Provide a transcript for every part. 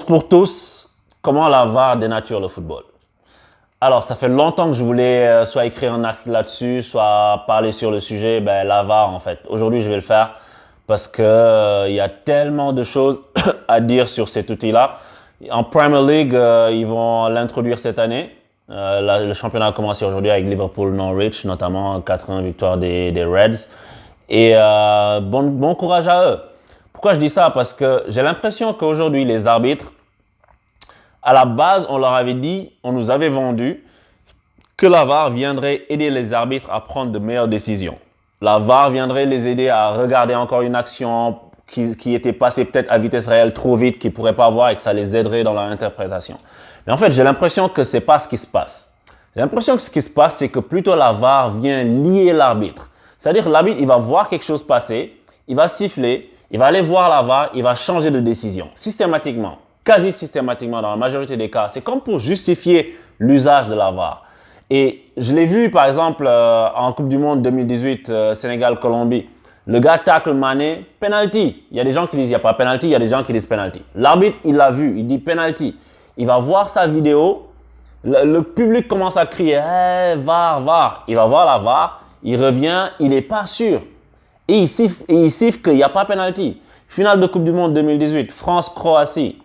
Pour tous, comment la VAR dénature le football? Alors, ça fait longtemps que je voulais soit écrire un article là-dessus, soit parler sur le sujet, la VAR en fait. Aujourd'hui, je vais le faire parce que il y a tellement de choses à dire sur cet outil-là. En Premier League, ils vont l'introduire cette année. Le championnat a commencé aujourd'hui avec Liverpool-Norwich, notamment 4-1 victoire des Reds. Et bon courage à eux. Pourquoi je dis ça? Parce que j'ai l'impression qu'aujourd'hui, les arbitres, à la base, on leur avait dit, on nous avait vendu que la VAR viendrait aider les arbitres à prendre de meilleures décisions. La VAR viendrait les aider à regarder encore une action qui était passée peut-être à vitesse réelle trop vite, qu'ils ne pourraient pas voir et que ça les aiderait dans leur interprétation. Mais en fait, j'ai l'impression que ce n'est pas ce qui se passe. J'ai l'impression que ce qui se passe, c'est que plutôt la VAR vient lier l'arbitre. C'est-à-dire l'arbitre, il va voir quelque chose passer, il va siffler, il va aller voir la VAR, il va changer de décision. Systématiquement, quasi systématiquement dans la majorité des cas. C'est comme pour justifier l'usage de la VAR. Et je l'ai vu par exemple en Coupe du Monde 2018, Sénégal-Colombie. Le gars tacle Mané, penalty. Il y a des gens qui disent il n'y a pas penalty, il y a des gens qui disent penalty. L'arbitre, il l'a vu, il dit penalty. Il va voir sa vidéo, le public commence à crier hey, VAR, VAR. Il va voir la VAR, il revient, il n'est pas sûr. Et il siffle qu'il n'y a pas penalty. Finale de Coupe du Monde 2018, France-Croatie.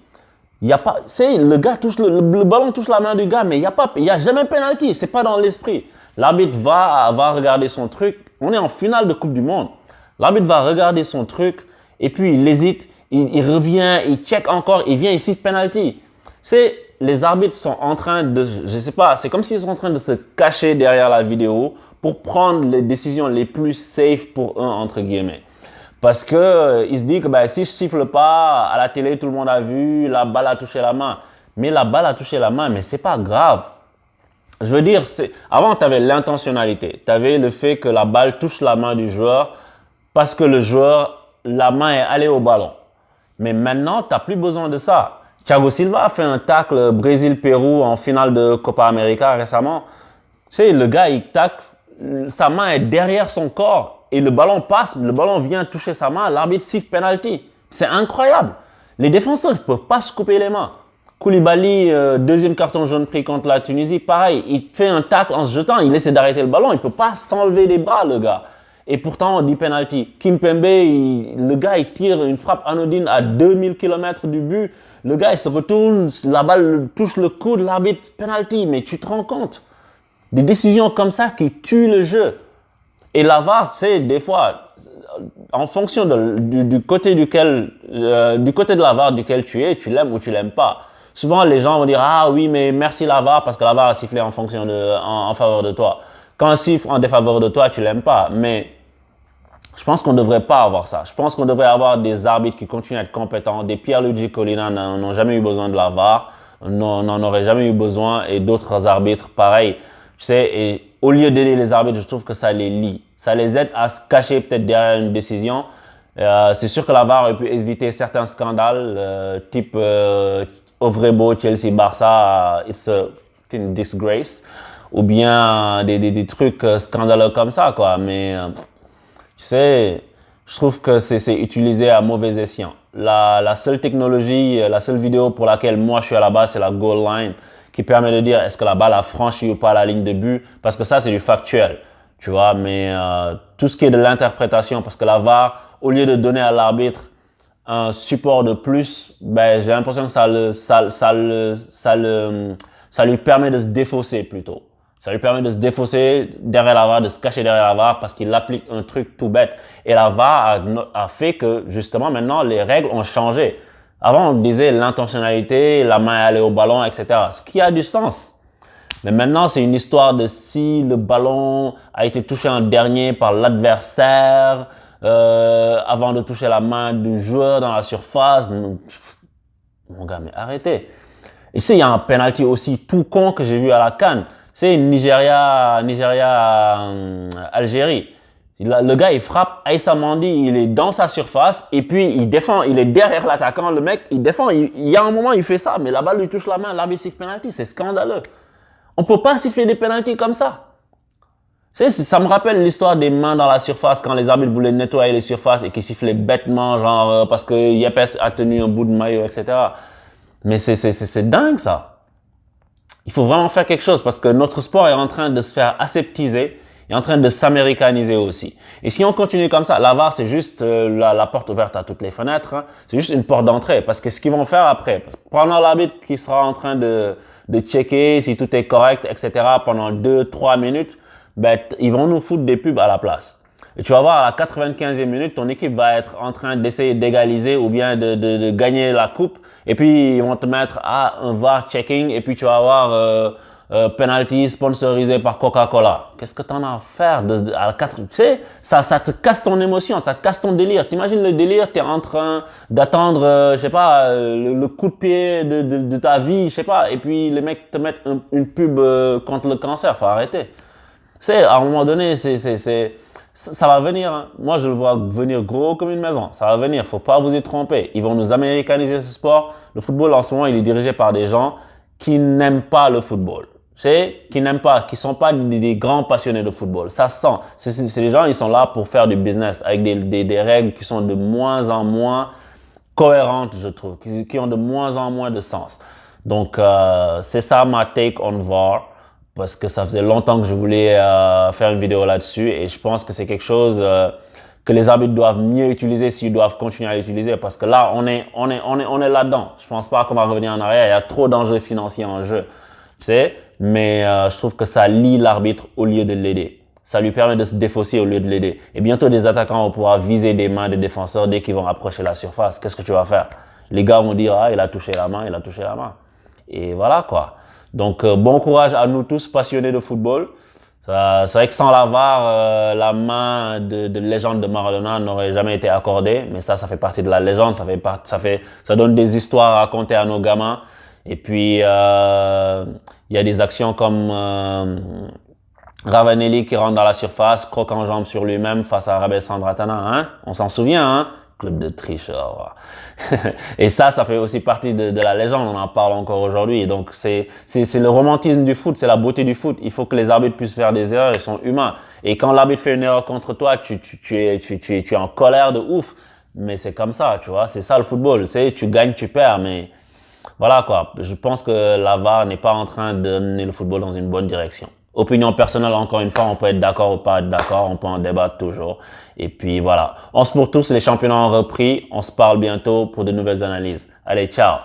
Il y a pas, le gars touche le ballon touche la main du gars, mais il y a jamais penalty. C'est pas dans l'esprit. L'arbitre va regarder son truc. On est en finale de Coupe du Monde. L'arbitre va regarder son truc et puis il hésite, il revient, il check encore, il vient, il siffle penalty. Les arbitres sont en train de, je sais pas, c'est comme s'ils sont en train de se cacher derrière la vidéo pour prendre les décisions les plus safe pour eux, entre guillemets. Parce que il se dit que si je siffle pas, à la télé, tout le monde a vu, la balle a touché la main. Mais la balle a touché la main, mais c'est pas grave. Je veux dire, avant, tu avais l'intentionnalité. Tu avais le fait que la balle touche la main du joueur parce que le joueur, la main est allée au ballon. Mais maintenant, tu n'as plus besoin de ça. Thiago Silva a fait un tacle Brésil-Pérou en finale de Copa América récemment. Tu sais, le gars, il tacle, sa main est derrière son corps. Et le ballon passe, le ballon vient toucher sa main, l'arbitre siffle penalty. C'est incroyable. Les défenseurs ne peuvent pas se couper les mains. Koulibaly, deuxième carton jaune pris contre la Tunisie, pareil, il fait un tacle en se jetant, il essaie d'arrêter le ballon, il ne peut pas s'enlever les bras, le gars. Et pourtant, on dit penalty. Kimpembe, le gars, il tire une frappe anodine à 2000 km du but. Le gars, il se retourne, la balle touche le coude, l'arbitre, penalty. Mais tu te rends compte? Des décisions comme ça qui tuent le jeu. Et la VAR, tu sais, des fois, en fonction du côté du côté de la VAR duquel tu es, tu l'aimes ou tu l'aimes pas. Souvent, les gens vont dire, ah oui, mais merci la VAR parce que la VAR a sifflé en faveur de toi. Quand un siffle en défaveur de toi, tu l'aimes pas. Mais je pense qu'on ne devrait pas avoir ça. Je pense qu'on devrait avoir des arbitres qui continuent à être compétents. Des Pierluigi Collina n'ont jamais eu besoin de la VAR, n'en auraient jamais eu besoin, et d'autres arbitres pareil. Tu sais, et au lieu d'aider les arbitres, je trouve que ça les lie. Ça les aide à se cacher peut-être derrière une décision. C'est sûr que la VAR aurait pu éviter certains scandales, type Ovrebo, Chelsea, Barça, it's a disgrace. Ou bien des trucs scandaleux comme ça, quoi. Mais tu sais, je trouve que c'est utilisé à mauvais escient. La seule technologie, la seule vidéo pour laquelle moi je suis à la base, c'est la goal line, qui permet de dire est-ce que la balle a franchi ou pas la ligne de but, parce que ça c'est du factuel, tu vois. Mais tout ce qui est de l'interprétation, parce que la VAR, au lieu de donner à l'arbitre un support de plus, j'ai l'impression que ça lui permet de se défausser plutôt. Ça lui permet de se défausser derrière la VAR, de se cacher derrière la VAR parce qu'il applique un truc tout bête. Et la VAR a fait que justement maintenant les règles ont changé. Avant on disait l'intentionnalité, la main allait au ballon, etc. Ce qui a du sens. Mais maintenant c'est une histoire de si le ballon a été touché en dernier par l'adversaire avant de toucher la main du joueur dans la surface. Mon gars, mais arrêtez. Et tu sais, il y a un penalty aussi tout con que j'ai vu à la CAN. C'est Algérie. Le gars, il frappe, Aïssa Mandi, il est dans sa surface et puis il défend, il est derrière l'attaquant, le mec, il défend, il y a un moment, il fait ça, mais la balle lui touche la main, l'arbitre siffle penalty, c'est scandaleux. On peut pas siffler des penalties comme ça. Ça me rappelle l'histoire des mains dans la surface quand les arbitres voulaient nettoyer les surfaces et qu'ils sifflaient bêtement, genre parce que Yepes a tenu un bout de maillot, etc. Mais c'est dingue ça. Il faut vraiment faire quelque chose parce que notre sport est en train de se faire aseptiser, est en train de s'américaniser aussi. Et si on continue comme ça, la VAR, c'est juste la porte ouverte à toutes les fenêtres. Hein. C'est juste une porte d'entrée. Parce que ce qu'ils vont faire après, pendant l'arbitre qui sera en train de checker si tout est correct, etc., pendant 2-3 minutes, ben, ils vont nous foutre des pubs à la place. Et tu vas voir, à la 95e minute, ton équipe va être en train d'essayer d'égaliser ou bien de gagner la coupe. Et puis, ils vont te mettre à un VAR checking et puis tu vas avoir penalty sponsorisé par Coca-Cola. Qu'est-ce que tu en as à faire à la 4? Tu sais, ça te casse ton émotion, ça te casse ton délire. T'imagines le délire, tu es en train d'attendre, je sais pas, le coup de pied de ta vie, je sais pas. Et puis, les mecs te mettent une pub contre le cancer. Faut arrêter. Tu sais, à un moment donné, ça va venir. Hein. Moi, je le vois venir gros comme une maison. Ça va venir. Faut pas vous y tromper. Ils vont nous américaniser ce sport. Le football, en ce moment, il est dirigé par des gens qui n'aiment pas le football. Tu sais, qui n'aiment pas, qui sont pas des grands passionnés de football. Ça se sent. C'est des gens, ils sont là pour faire du business avec des règles qui sont de moins en moins cohérentes, je trouve, qui ont de moins en moins de sens. Donc, c'est ça ma take on VAR. Parce que ça faisait longtemps que je voulais faire une vidéo là-dessus et je pense que c'est quelque chose que les arbitres doivent mieux utiliser s'ils doivent continuer à l'utiliser parce que là, on est là-dedans. Je pense pas qu'on va revenir en arrière. Il y a trop d'enjeux financiers en jeu, tu sais. Mais je trouve que ça lie l'arbitre au lieu de l'aider. Ça lui permet de se défausser au lieu de l'aider. Et bientôt, des attaquants vont pouvoir viser des mains des défenseurs dès qu'ils vont approcher la surface. Qu'est-ce que tu vas faire? Les gars vont dire, ah, il a touché la main, il a touché la main. Et voilà quoi. Donc, bon courage à nous tous passionnés de football. C'est vrai que sans la VAR, la main de légende de Maradona n'aurait jamais été accordée. Mais ça fait partie de la légende. Ça donne des histoires à raconter à nos gamins. Et puis, il y a des actions comme Ravanelli qui rentre dans la surface, croque en jambe sur lui-même face à Rabel Sandratana. Hein? On s'en souvient, hein? Club de tricheurs. Et ça fait aussi partie de la légende. On en parle encore aujourd'hui. Donc, c'est le romantisme du foot, c'est la beauté du foot. Il faut que les arbitres puissent faire des erreurs. Ils sont humains. Et quand l'arbitre fait une erreur contre toi, tu es en colère de ouf. Mais c'est comme ça, tu vois. C'est ça le football. Tu gagnes, tu perds. Mais voilà quoi. Je pense que la VAR n'est pas en train de mener le football dans une bonne direction. Opinion personnelle, encore une fois, on peut être d'accord ou pas être d'accord, on peut en débattre toujours. Et puis voilà. On se pour tous, les championnats ont repris. On se parle bientôt pour de nouvelles analyses. Allez, ciao!